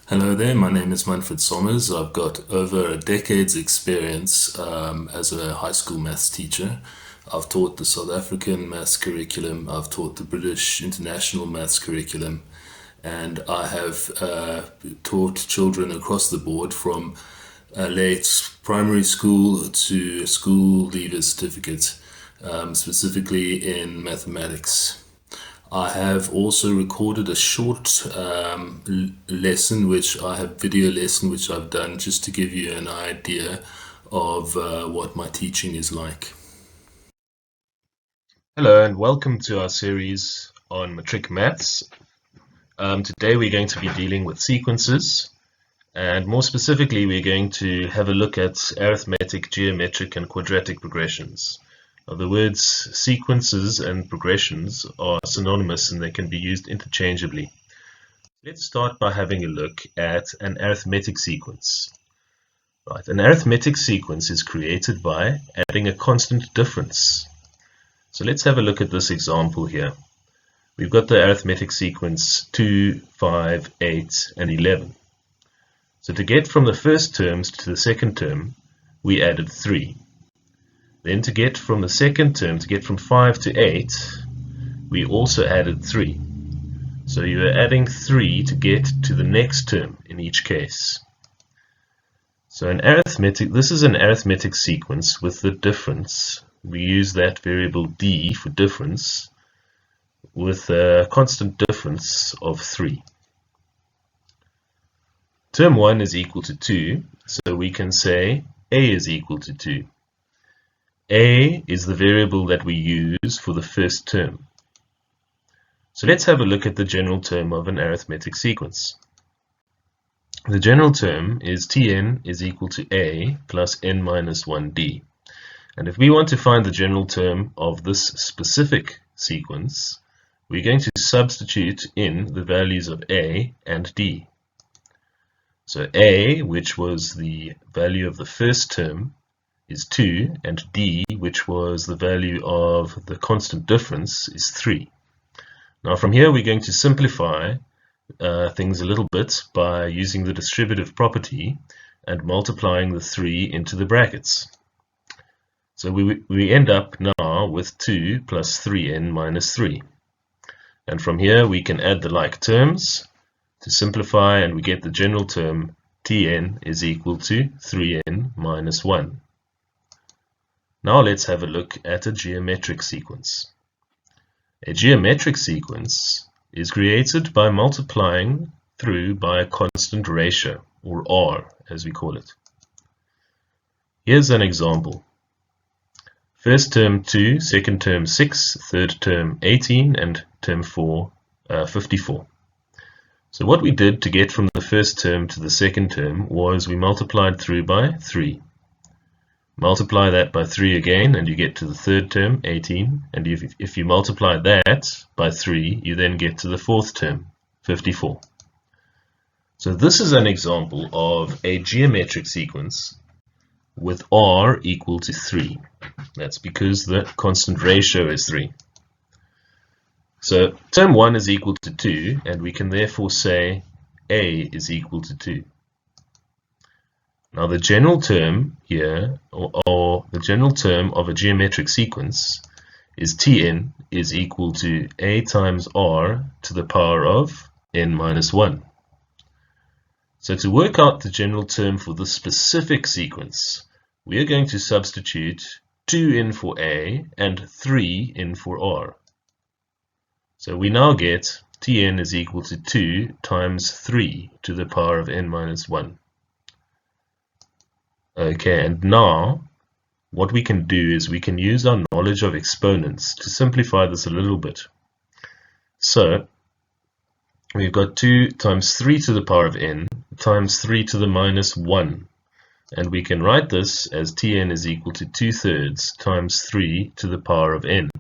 Hello there, my name is Manfred Sommers. I've got over a decade's experience as a high school maths teacher. I've taught the South African maths curriculum, I've taught the British International Maths curriculum, and I have taught children across the board from late primary school to school leaver certificate, specifically in mathematics. I have also recorded a short lesson, which I have video lesson, which I've done just to give you an idea of what my teaching is like. Hello and welcome to our series on matric maths. Today we're going to be dealing with sequences, and more specifically we're going to have a look at arithmetic, geometric and quadratic progressions. Now, the words sequences and progressions are synonymous and they can be used interchangeably. Let's start by having a look at an arithmetic sequence. Right, an arithmetic sequence is created by adding a constant difference. So let's have a look at this example here. We've got the arithmetic sequence 2, 5, 8, and 11. So to get from the first terms to the second term, we added 3. Then to get from the second term, to get from 5 to 8, we also added 3. So you are adding 3 to get to the next term in each case. So this is an arithmetic sequence with the difference. We use that variable d for difference with a constant difference of 3. Term 1 is equal to 2, so we can say a is equal to 2. A is the variable that we use for the first term. So let's have a look at the general term of an arithmetic sequence. The general term is Tn is equal to a plus n minus 1d. And if we want to find the general term of this specific sequence, we're going to substitute in the values of a and d. So a, which was the value of the first term, is 2, and d, which was the value of the constant difference, is 3. Now from here we're going to simplify things a little bit by using the distributive property and multiplying the 3 into the brackets. So we end up now with 2 plus 3n minus 3. And from here we can add the like terms to simplify, and we get the general term Tn is equal to 3n minus 1. Now let's have a look at a geometric sequence. A geometric sequence is created by multiplying through by a constant ratio, or r as we call it. Here's an example. First term 2, second term 6, third term 18, and term 4, 54. So what we did to get from the first term to the second term was we multiplied through by 3. Multiply that by 3 again and you get to the third term, 18, and if you multiply that by 3, you then get to the fourth term, 54. So this is an example of a geometric sequence with r equal to 3. That's because the constant ratio is 3. So term 1 is equal to 2, and we can therefore say a is equal to 2. Now the general term here, or the general term of a geometric sequence, is Tn is equal to a times r to the power of n minus 1. So to work out the general term for this specific sequence, we are going to substitute 2 in for a and 3 in for r. So we now get Tn is equal to 2 times 3 to the power of n minus 1. Okay, and now what we can do is we can use our knowledge of exponents to simplify this a little bit. So we've got 2 times 3 to the power of n times 3 to the minus 1. And we can write this as Tn is equal to 2/3 times 3 to the power of n.